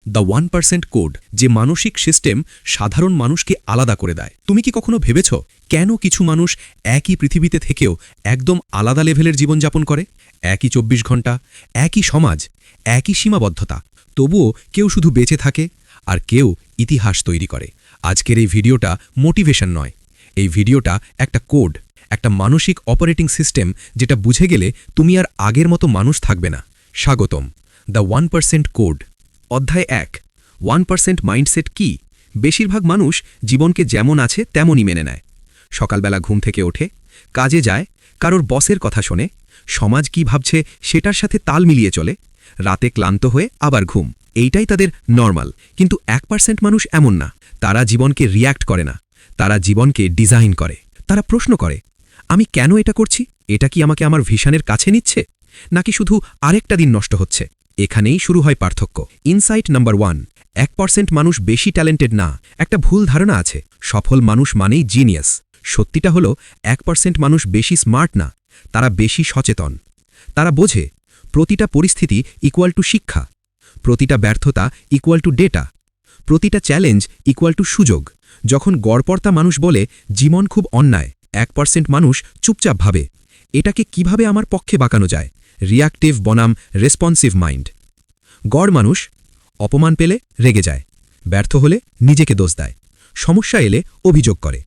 The 1% code, যে মানসিক system সাধারণ মানুষকে আলাদা করে দেয়। তুমি কি কখনো ভেবেছ কেন কিছু মানুষ একই পৃথিবীতে থেকেও একদম আলাদা লেভেলের জীবনযাপন করে? একই ২৪ ঘন্টা, একই সমাজ, একই সীমাবদ্ধতা, তবুও কেউ শুধু বেঁচে থাকে আর কেউ ইতিহাস তৈরি করে। আজকের এই ভিডিওটা মোটিভেশন নয়, এই ভিডিওটা একটা কোড, একটা মানসিক অপারেটিং সিস্টেম, যেটা বুঝে গেলে তুমি আর আগের মতো মানুষ থাকবে না। স্বাগতম, দ্য 1% কোড। অধ্যায় ১, 1% মাইন্ডসেট কি? বেশিরভাগ মানুষ জীবনকে যেমন আছে তেমনই মেনে নেয়। সকালবেলা ঘুম থেকে ওঠে, কাজে যায়, কারোর বসের কথা শোনে, সমাজ কি ভাবছে সেটার সাথে তাল মিলিয়ে চলে, রাতে ক্লান্ত হয়ে আবার ঘুম। এইটাই তাদের নর্মাল। কিন্তু 1% মানুষ এমন না। তারা জীবনকে রিয়্যাক্ট করে না, তারা জীবনকে ডিজাইন করে। তারা প্রশ্ন করে, আমি কেন এটা করছি? এটা কি আমাকে আমার ভিশনের কাছে নিচ্ছে, নাকি শুধু আরেকটা দিন নষ্ট হচ্ছে? এখানেই শুরু হয় পার্থক্য। ইনসাইট নাম্বার 1, 1% মানুষ বেশি ট্যালেন্টেড না। একটা ভুল ধারণা আছে, সফল মানুষ মানেই জিনিয়াস। সত্যিটা হলো 1% মানুষ বেশি স্মার্ট না, তারা বেশি সচেতন। তারা বোঝে প্রতিটা পরিস্থিতি ইকুয়াল টু শিক্ষা, প্রতিটা ব্যর্থতা ইকুয়াল টু ডেটা, প্রতিটা চ্যালেঞ্জ ইকুয়াল টু সুযোগ। যখন গড়পড়তা মানুষ বলে জীবন খুব অন্যায়, 1% মানুষ চুপচাপ ভাবে, এটাকে কিভাবে আমার পক্ষে বাঁকানো যায়? রিয়াক্টিভ বনাম রেসপন্সিভ মাইন্ড। গড় মানুষ অপমান পেলে রেগে যায়, ব্যর্থ হলে নিজেকে দোষ দেয়, সমস্যা এলে অভিযোগ করে।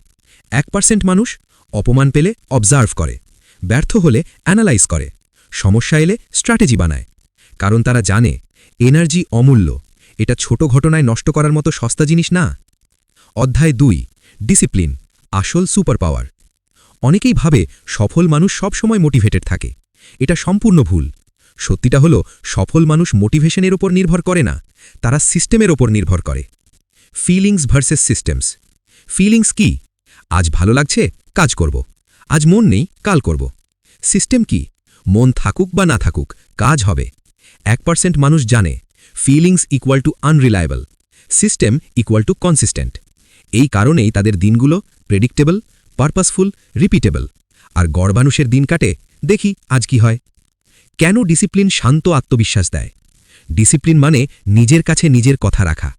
1% মানুষ অপমান পেলে অবজার্ভ করে, ব্যর্থ হলে অ্যানালাইজ করে, সমস্যা এলে স্ট্র্যাটেজি বানায়। কারণ তারা জানে এনার্জি অমূল্য, এটা ছোট ঘটনায় নষ্ট করার মতো সস্তা জিনিস না। অধ্যায় ২, ডিসিপ্লিন, আসল সুপার পাওয়ার। অনেকেই ভাবে সফল মানুষ সবসময় মোটিভেটেড থাকে। এটা সম্পূর্ণ ভুল। সত্যিটা হলো সফল মানুষ মোটিভেশনের ওপর নির্ভর করে না, তারা সিস্টেমের ওপর নির্ভর করে। Feelings versus systems. ফিলিংস কি? আজ ভালো লাগছে, কাজ করব। আজ মন নেই, কাল করব। সিস্টেম কি? মন থাকুক বা না থাকুক, কাজ হবে। 1% মানুষ জানে feelings equal to unreliable, system equal to consistent. এই কারণেই তাদের দিনগুলো প্রেডিক্টেবল, পারপাসফুল, রিপিটেবল। আর গড় মানুষের দিন কাটে, দেখি আজ কি হয়। কেন ডিসিপ্লিন শান্ত আত্মবিশ্বাস দেয়? ডিসিপ্লিন মানে নিজের কাছে নিজের কথা রাখা।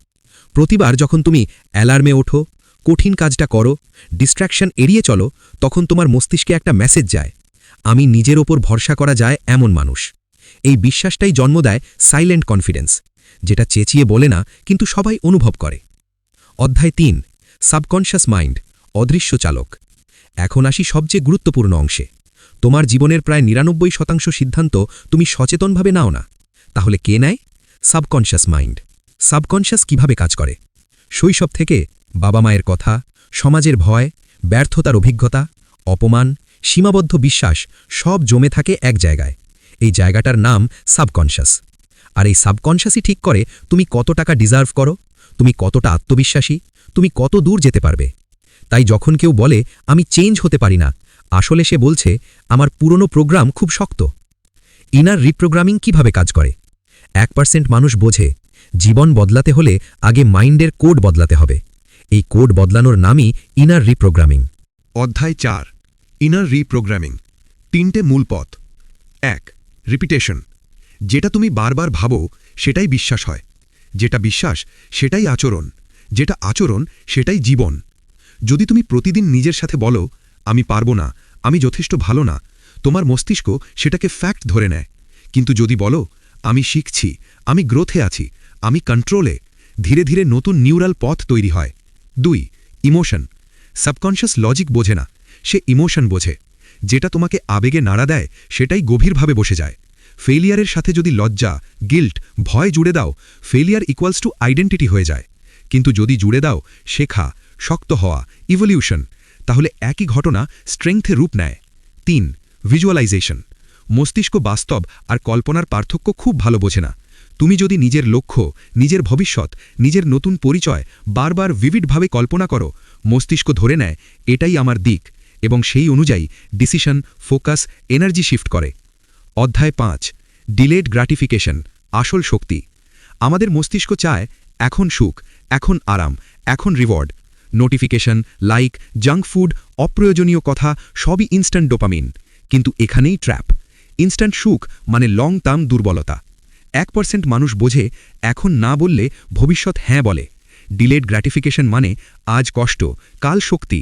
প্রতিবার যখন তুমি অ্যালার্মে ওঠো, কঠিন কাজটা করো, ডিস্ট্র্যাকশন এড়িয়ে চলো, তখন তোমার মস্তিষ্কে একটা মেসেজ যায়, আমি নিজের ওপর ভরসা করা যায় এমন মানুষ। এই বিশ্বাসটাই জন্ম দেয় সাইলেন্ট কনফিডেন্স, যেটা চেঁচিয়ে বলে না কিন্তু সবাই অনুভব করে। অধ্যায় ৩, সাবকনশাস মাইন্ড, অদৃশ্য চালক। এখন আসি সবচেয়ে গুরুত্বপূর্ণ অংশে। তোমার জীবনের প্রায় ৯৯% সিদ্ধান্ত তুমি সচেতনভাবে নাও না। তাহলে কে নেয়? Subconscious mind. সাবকনশাস কিভাবে কাজ করে? শৈশব থেকে বাবা মায়ের কথা, সমাজের ভয়, ব্যর্থতার অভিজ্ঞতা, অপমান, সীমাবদ্ধ বিশ্বাস সব জমে থাকে এক জায়গায়। এই জায়গাটার নাম সাবকনশাস। আর এই সাবকনশাসই ঠিক করে তুমি কত টাকা ডিজার্ভ করো, তুমি কতটা আত্মবিশ্বাসী, তুমি কত দূর যেতে পারবে। তাই যখন কেউ বলে আমি চেঞ্জ হতে পারি না, আসলে সে বলছে আমার পুরনো প্রোগ্রাম খুব শক্ত। ইনার রিপ্রোগ্রামিং কিভাবে কাজ করে? 1% মানুষ বোঝে জীবন বদলাতে হলে আগে মাইন্ডের কোড বদলাতে হবে। এই কোড বদলানোর নামই ইনার রিপ্রোগ্রামিং। অধ্যায় ৪, ইনার রিপ্রোগ্রামিং। ৩টে মূল পথ। ১, রিপিটেশন। যেটা তুমি বারবার ভাবো সেটাই বিশ্বাস হয়, যেটা বিশ্বাস সেটাই আচরণ, যেটা আচরণ সেটাই জীবন। যদি তুমি প্রতিদিন নিজের সাথে বলো আমি পারবো না, আমি যথেষ্ট ভালো না, তোমার মস্তিষ্ক সেটাকে ফ্যাক্ট ধরে নেয়। কিন্তু যদি বলো আমি শিখছি, আমি গ্রোথে আছি, আমি কন্ট্রোলে, ধীরে ধীরে নতুন নিউরাল পথ তৈরি হয়। ২, ইমোশন। সাবকনশাস লজিক বোঝে না, সে ইমোশন বোঝে। যেটা তোমাকে আবেগে নাড়া দেয় সেটাই গভীরভাবে বসে যায়। ফেলিয়ারের সাথে যদি লজ্জা, গিল্ট, ভয় জুড়ে দাও, ফেলিয়ার ইকুয়ালস টু আইডেন্টিটি হয়ে যায়। কিন্তু যদি জুড়ে দাও শেখা, শক্ত হওয়া, ইভলিউশন, তাহলে একই ঘটনা স্ট্রেংথে রূপ নেয়। ৩, ভিজুয়ালাইজেশন। মস্তিষ্ক বাস্তব আর কল্পনার পার্থক্য খুব ভালো বোঝে না। তুমি যদি নিজের লক্ষ্য, নিজের ভবিষ্যৎ, নিজের নতুন পরিচয় বারবার ভিভিডভাবে কল্পনা করো, মস্তিষ্ক ধরে নেয় এটাই আমার দিক, এবং সেই অনুযায়ী ডিসিশন, ফোকাস, এনার্জি শিফট করে। অধ্যায় ৫, ডিলেড গ্র্যাটিফিকেশন, আসল শক্তি। আমাদের মস্তিষ্ক চায় এখন সুখ, এখন আরাম, এখন reward. Notification, like, junk food, অপ্রয়োজনীয় কথা সবই ইনস্ট্যান্ট ডোপামিন। কিন্তু এখানেই ট্র্যাপ। ইনস্ট্যান্ট সুখ মানে লং টার্ম দুর্বলতা। 1% মানুষ বোঝে এখন না বললে ভবিষ্যৎ হ্যাঁ বলে। ডিলেড গ্র্যাটিফিকেশন মানে আজ কষ্ট কাল শক্তি।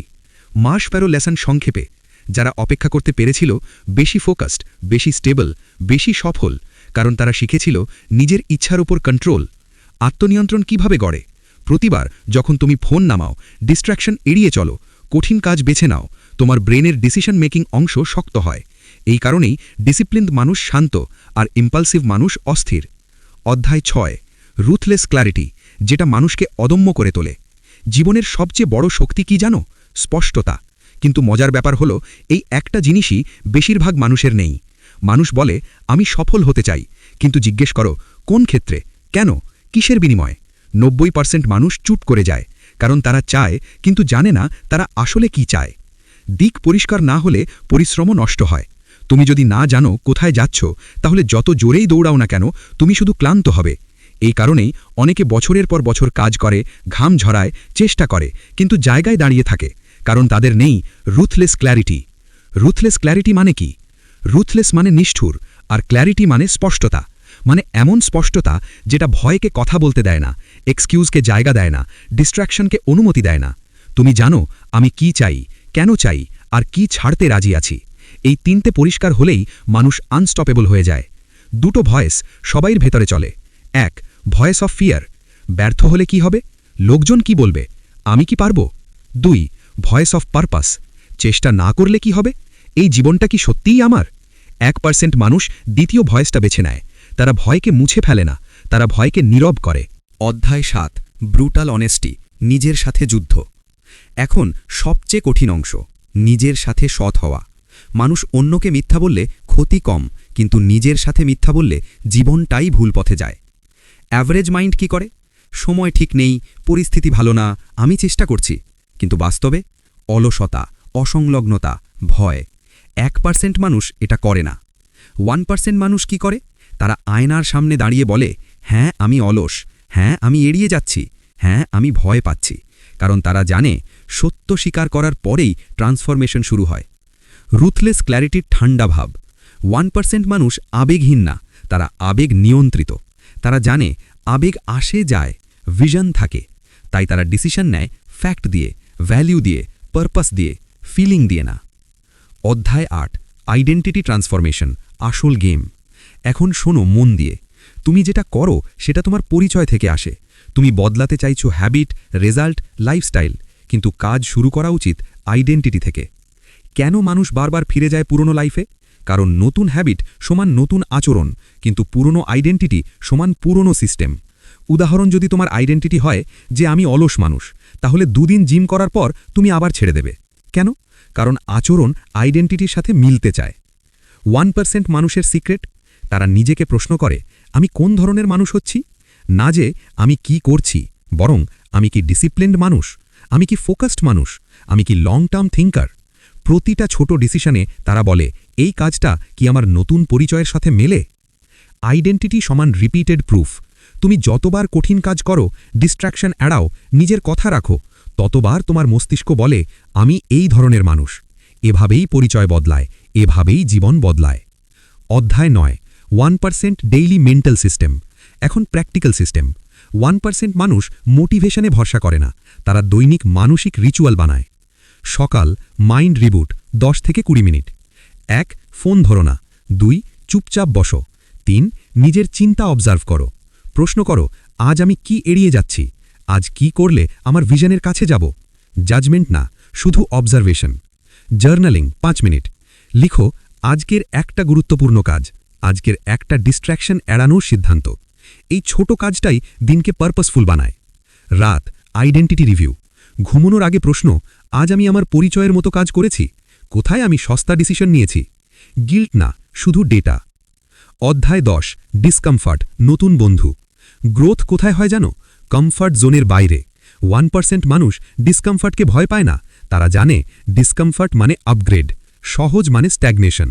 মাস ফেরো লেসন সংক্ষেপে, যারা অপেক্ষা করতে পেরেছিল বেশি ফোকাসড, বেশি স্টেবল, বেশি সফল, কারণ তারা শিখেছিল নিজের ইচ্ছার উপর কন্ট্রোল। আত্মনিয়ন্ত্রণ কিভাবে গড়ে? প্রতিবার যখন তুমি ফোন নামাও, ডিস্ট্র্যাকশন এড়িয়ে চলো, কঠিন কাজ বেছে নাও, তোমার ব্রেনের ডিসিশন মেকিং অংশ শক্ত হয়। এই কারণেই ডিসিপ্লিনড মানুষ শান্ত আর ইম্পালসিভ মানুষ অস্থির। অধ্যায় 6, রুথলেস ক্ল্যারিটি, যেটা মানুষকে অদম্য করে তোলে। জীবনের সবচেয়ে বড় শক্তি কি জানো? স্পষ্টতা। কিন্তু মজার ব্যাপার হলো এই একটা জিনিসই বেশিরভাগ মানুষের নেই। মানুষ বলে আমি সফল হতে চাই, কিন্তু জিজ্ঞেস করো কোন ক্ষেত্রে, কেন, কিসের বিনিময়ে? 90% মানুষ চুপ করে যায়, কারণ তারা চায় কিন্তু জানে না তারা আসলে কি চায়। দিক পরিষ্কার না হলে পরিশ্রমও নষ্ট হয়। তুমি যদি না জানো কোথায় যাচ্ছ, তাহলে যত জোরেই দৌড়াও না কেন তুমি শুধু ক্লান্ত হবে। এই কারণেই অনেকে বছরের পর বছর কাজ করে, ঘাম ঝরায়, চেষ্টা করে, কিন্তু জায়গায় দাঁড়িয়ে থাকে, কারণ তাদের নেই রুথলেস ক্ল্যারিটি। রুথলেস ক্ল্যারিটি মানে কি? রুথলেস মানে নিষ্ঠুর, আর ক্ল্যারিটি মানে স্পষ্টতা। মানে এমন স্পষ্টতা যেটা ভয়কে কথা বলতে দেয় না, এক্সকিউজকে জায়গা দেয় না, ডিস্ট্র্যাকশনকে অনুমতি দেয় না। তুমি জানো আমি কি চাই, কেন চাই, আর কি ছাড়তে রাজি আছি। এই তিনটে পরিষ্কার হলেই মানুষ আনস্টপেবল হয়ে যায়। দুটো ভয়েস সবাইর ভেতরে চলে। 1, ভয়েস অফ ফিয়ার, ব্যর্থ হলে কি হবে, লোকজন কি বলবে, আমি কি পারবো। 2, ভয়েস অফ পারপাস, চেষ্টা না করলে কি হবে, এই জীবনটা কি সত্যিই আমার। 1% মানুষ দ্বিতীয় ভয়েসটা বেছে নেয়। তারা ভয়কে মুছে ফেলে না, তারা ভয়কে নীরব করে। অধ্যায় 7, ব্রুটাল অনেস্টি, নিজের সাথে যুদ্ধ। এখন সবচেয়ে কঠিন অংশ, নিজের সাথে সৎ হওয়া। মানুষ অন্যকে মিথ্যা বললে ক্ষতি কম, কিন্তু নিজের সাথে মিথ্যা বললে জীবনটাই ভুল পথে যায়। অ্যাভারেজ মাইন্ড কি করে? সময় ঠিক নেই, পরিস্থিতি ভালো না, আমি চেষ্টা করছি, কিন্তু বাস্তবে অলসতা, অসংলগ্নতা, ভয়। 1% মানুষ এটা করে না। 1% মানুষ কি করে? তারা আয়নার সামনে দাঁড়িয়ে বলে, হ্যাঁ আমি অলস, হ্যাঁ আমি এড়িয়ে যাচ্ছি, হ্যাঁ আমি ভয় পাচ্ছি, কারণ তারা জানে সত্য স্বীকার করার পরেই ট্রান্সফরমেশন শুরু হয়। রুথলেস ক্ল্যারিটির ঠান্ডা ভাব। 1% মানুষ আবেগহীন না, তারা আবেগ নিয়ন্ত্রিত। তারা জানে আবেগ আসে যায়, ভিশন থাকে, তাই তারা ডিসিশন নেয় ফ্যাক্ট দিয়ে, ভ্যালিউ দিয়ে, পারপাস দিয়ে, ফিলিং দিয়ে না। অধ্যায় 8, আইডেন্টিটি ট্রান্সফরমেশন, আসল গেম। এখন শোনো মন দিয়ে, তুমি যেটা করো সেটা তোমার পরিচয় থেকে আসে। তুমি বদলাতে চাইছো হ্যাবিট, রেজাল্ট, লাইফস্টাইল, কিন্তু কাজ শুরু করা উচিত আইডেন্টিটি থেকে। কেন মানুষ বারবার ফিরে যায় পুরনো লাইফে? কারণ নতুন হ্যাবিট সমান নতুন আচরণ, কিন্তু পুরনো আইডেন্টিটি সমান পুরনো সিস্টেম। উদাহরণ, যদি তোমার আইডেন্টিটি হয় যে আমি অলস মানুষ, তাহলে 2 দিন জিম করার পর তুমি আবার ছেড়ে দেবে। কেন? কারণ আচরণ আইডেন্টিটির সাথে মিলতে চায়। 1% মানুষের সিক্রেট, তারা নিজেকে প্রশ্ন করে আমি কোন ধরনের মানুষ হচ্ছি, না যে আমি কি করছি, বরং আমি কি ডিসিপ্লিনড মানুষ, আমি কি ফোকাসড মানুষ, আমি কি লং টার্ম থিঙ্কার। প্রতিটা ছোট ডিসিশনে তারা বলে এই কাজটা কি আমার নতুন পরিচয়ের সাথে মেলে। আইডেন্টিটি সমান রিপিটেড প্রুফ। তুমি যতবার কঠিন কাজ করো, ডিস্ট্র্যাকশন এড়াও, নিজের কথা রাখো, ততবার তোমার মস্তিষ্ক বলে আমি এই ধরনের মানুষ। এভাবেই পরিচয় বদলায়, এভাবেই জীবন বদলায়। অধ্যায় 9, 1% ডেইলি মেন্টাল সিস্টেম। এখন প্র্যাকটিক্যাল সিস্টেম। 1% মানুষ মোটিভেশনে ভরসা করে না, তারা দৈনিক মানসিক রিচুয়াল বানায়। সকাল মাইন্ড রিবুট 10 থেকে 20 মিনিট। 1, ফোন ধরো না। 2, চুপচাপ বসো। 3, নিজের চিন্তা অবজার্ভ করো। প্রশ্ন করো আজ আমি কি এড়িয়ে যাচ্ছি, আজ কি করলে আমার ভিশনের কাছে যাব। জাজমেন্ট না, শুধু অবজারভেশন। Journaling 5 minute. লিখো আজকের একটা গুরুত্বপূর্ণ কাজ, আজকের একটা ডিস্ট্র্যাকশন এড়ানোর সিদ্ধান্ত। এই ছোট কাজটাই দিনকে পারপাসফুল বানায়। রাত আইডেন্টিটি রিভিউ। ঘুমানোর আগে প্রশ্ন, আজ আমি আমার পরিচয়ের মতো কাজ করেছি, কোথায় আমি সস্তা ডিসিশন নিয়েছি। গিল্ট না, শুধু ডেটা। অধ্যায় 10, ডিসকমফর্ট, নতুন বন্ধু। গ্রোথ কোথায় হয় জানো? কমফর্ট জোনের বাইরে। 1% মানুষ ডিসকমফর্টকে ভয় পায় না, তারা জানে ডিসকমফর্ট মানে আপগ্রেড, সহজ মানে স্ট্যাগনেশন।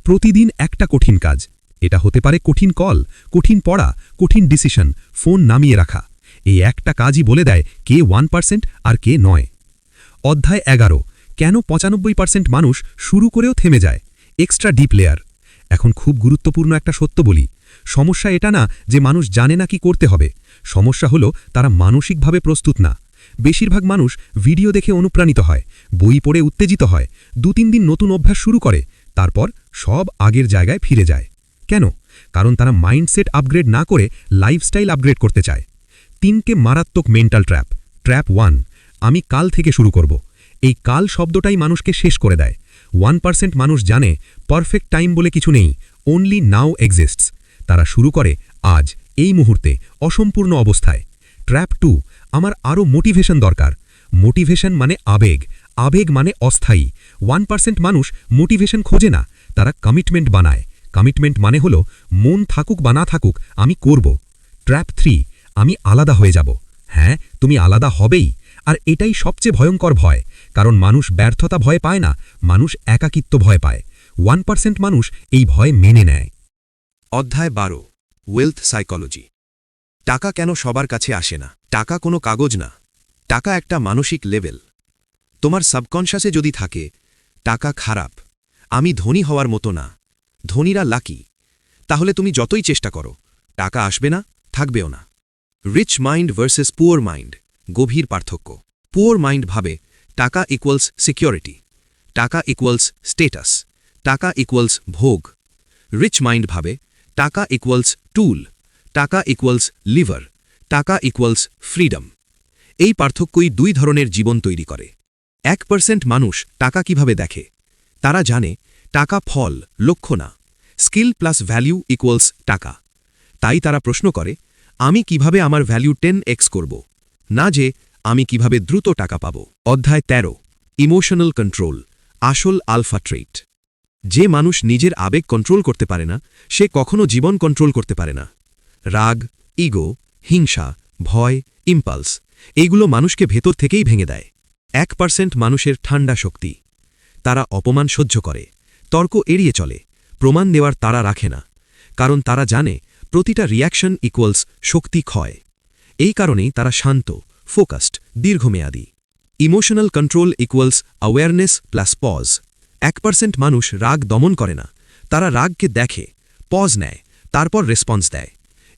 প্রতিদিন একটা কঠিন কাজ, এটা হতে পারে কঠিন কল, কঠিন পড়া, কঠিন ডিসিশন, ফোন নামিয়ে রাখা। এই একটা কাজই বলে দেয় কে 1% আর কে নয়। অধ্যায় 11, কেন 95% মানুষ শুরু করেও থেমে যায়, এক্সট্রা ডিপ লেয়ার। এখন খুব গুরুত্বপূর্ণ একটা সত্য বলি, সমস্যা এটা না যে মানুষ জানে না কি করতে হবে, সমস্যা হলো তারা মানসিকভাবে প্রস্তুত না। বেশিরভাগ মানুষ ভিডিও দেখে অনুপ্রাণিত হয়, বই পড়ে উত্তেজিত হয়, 2-3 দিন নতুন অভ্যাস শুরু করে, তারপর সব আগের জায়গায় ফিরে যায়। কেন? কারণ তারা মাইন্ডসেট আপগ্রেড না করে লাইফস্টাইল আপগ্রেড করতে চায়। 3কে মারাত্মক মেন্টাল ট্র্যাপ। ট্র্যাপ 1, আমি কাল থেকে শুরু করব। এই কাল শব্দটাই মানুষকে শেষ করে দেয়। 1% মানুষ জানে পারফেক্ট টাইম বলে কিছু নেই, অনলি নাও এক্সিস্টস। তারা শুরু করে আজ, এই মুহূর্তে, অসম্পূর্ণ অবস্থায়। ট্র্যাপ 2, আমার আরও মোটিভেশন দরকার। মোটিভেশন মানে আবেগ, আবেগ মানে অস্থায়ী। 1% মানুষ মোটিভেশন খোঁজে না, তারা কমিটমেন্ট বানায়। কমিটমেন্ট মানে হলো মন থাকুক বা না থাকুক আমি করব। ট্র্যাপ 3, আমি আলাদা হয়ে যাব। হ্যাঁ, তুমি আলাদা হবেই, আর এটাই সবচেয়ে ভয়ঙ্কর ভয়, কারণ মানুষ ব্যর্থতা ভয় পায় না, মানুষ একাকিত্ব ভয় পায়। 1% মানুষ এই ভয় মেনে নেয়। অধ্যায় 12, ওয়েলথ সাইকোলজি। টাকা কেন সবার কাছে আসে না? টাকা কোনো কাগজ না, টাকা একটা মানসিক লেভেল। তোমার সাবকনশাসে যদি থাকে টাকা খারাপ, আমি ধনী হওয়ার মতো না, ধনীরা লাকি, তাহলে তুমি যতই চেষ্টা করো টাকা আসবে না, থাকবেও না। Rich mind versus poor mind, গভীর পার্থক্য। পুয়ার মাইন্ড ভাবে টাকা ইকুয়ালস সিকিউরিটি, টাকা ইকুয়ালস স্টেটাস, টাকা ইকুয়ালস ভোগ। রিচ মাইন্ড ভাবে টাকা ইকুয়ালস টুল, টাকা ইকুয়ালস লিভার, টাকা ইকুয়ালস ফ্রিডম। এই পার্থক্যই 2 ধরনের জীবন তৈরি করে। 1% মানুষ টাকা কিভাবে দেখে? তারা জানে টাকা ফল, লক্ষ্য না, স্কিল প্লাস ভ্যালিউ ইকুয়ালস টাকা। তাই তারা প্রশ্ন করে, আমি কিভাবে আমার ভ্যালিউ 10x করব, না যে আমি কিভাবে দ্রুত টাকা পাব। অধ্যায় 13, ইমোশনাল কন্ট্রোল, আসল আলফা ট্রেট। যে মানুষ নিজের আবেগ কন্ট্রোল করতে পারে না, সে কখনো জীবন কন্ট্রোল করতে পারে না। রাগ, ইগো, হিংসা, ভয়, ইম্পালস, এইগুলো মানুষকে ভেতর থেকেই ভেঙে দেয়। 1% মানুষের ঠান্ডা শক্তি। তারা অপমান সহ্য করে, তর্ক এড়িয়ে চলে, প্রমাণ দেওয়ার তারা রাখে না, কারণ তারা জানে প্রতিটা রিয়াকশন ইকুয়ালস শক্তি ক্ষয়। এই কারণেই তারা শান্ত, ফোকাসড, দীর্ঘমেয়াদী। Emotional control equals awareness plus pause. 1% মানুষ রাগ দমন করে না, তারা রাগকে দেখে, পজ নেয়, তারপর রেসপন্স দেয়।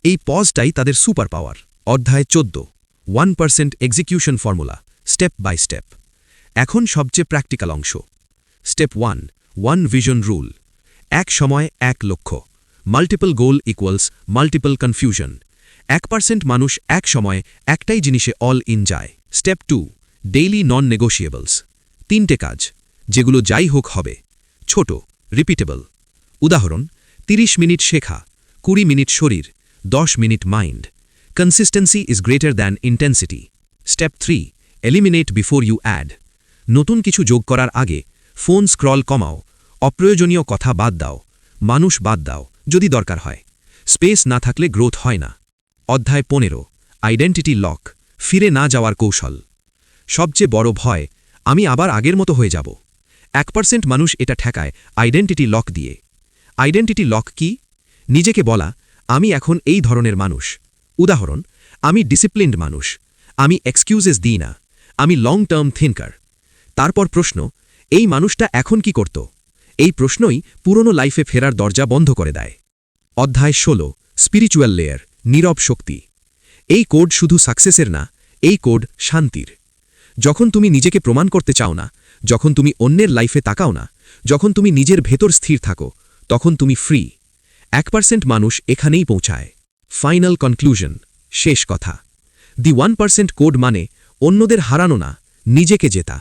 এই পজটাই তাদের সুপার পাওয়ার। অধ্যায় 14, 1% execution formula, step by step. এখন সবচেয়ে প্র্যাকটিক্যাল অংশ। Step 1, 1 vision rule. এক সময় এক লক্ষ্য, multiple goal equals multiple confusion. 1% মানুষ এক সময় একটাই জিনিসে অল ইন যায়। Step 2, daily non negotiables. 3টে কাজ, যেগুলো যাই হোক হবে, ছোট, রিপিটেবল। উদাহরণ, 30 মিনিট শেখা, 20 মিনিট শরীর, 10 minute mind. Consistency is greater than intensity. Step 3, eliminate before you add. নতুন কিছু যোগ করার আগে ফোন স্ক্রল কমাও, অপ্রয়োজনীয় কথা বাদ দাও, মানুষ বাদ দাও যদি দরকার হয়। স্পেস না থাকলে গ্রোথ হয় না। অধ্যায় 15, আইডেন্টিটি লক, ফিরে না যাওয়ার কৌশল। সবচেয়ে বড় ভয়, আমি আবার আগের মতো হয়ে যাব। 1% মানুষ এটা ঠেকায় আইডেন্টিটি লক দিয়ে। আইডেন্টিটি লক কি? নিজেকে বলা, আমি এখন এই ধরনের মানুষ। উদাহরণ, আমি ডিসিপ্লিনড মানুষ, আমি এক্সকিউজেস দিই না, আমি লং টার্ম থিঙ্কার। তারপর প্রশ্ন, এই মানুষটা এখন কি করত? এই প্রশ্নই পুরনো লাইফে ফেরার দরজা বন্ধ করে দেয়। অধ্যায় 16, স্পিরিচুয়াল লেয়ার, নীরব শক্তি। এই কোড শুধু সাকসেসের না, এই কোড শান্তির। যখন তুমি নিজেকে প্রমাণ করতে চাও না, যখন তুমি অন্যের লাইফে তাকাও না, যখন তুমি নিজের ভেতর স্থির থাকো, তখন তুমি ফ্রি। 1% মানুষ এখানেই পৌঁছায়। ফাইনাল কনক্লুশন, শেষ কথা। দি 1% কোড মানে অন্যদের হারানো না, নিজেকে জেতা।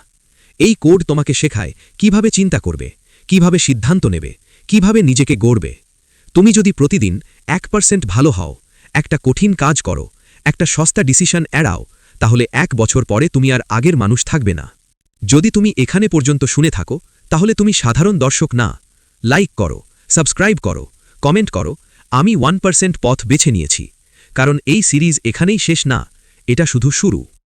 এই কোড তোমাকে শেখায় কিভাবে চিন্তা করবে, কিভাবে সিদ্ধান্ত নেবে, কিভাবে নিজেকে গড়বে। তুমি যদি প্রতিদিন 1% ভালো হও, একটা কঠিন কাজ করো, একটা সস্তা ডিসিশন এড়াও, তাহলে 1 বছর পরে তুমি আর আগের মানুষ থাকবে না। যদি তুমি এখানে পর্যন্ত শুনে থাকো, তাহলে তুমি সাধারণ দর্শক না। লাইক করো, সাবস্ক্রাইব করো, কমেন্ট করো, আমি 1% পথ বেছে নিয়েছি। কারণ এই সিরিজ এখানেই শেষ না, এটা শুধু শুরু।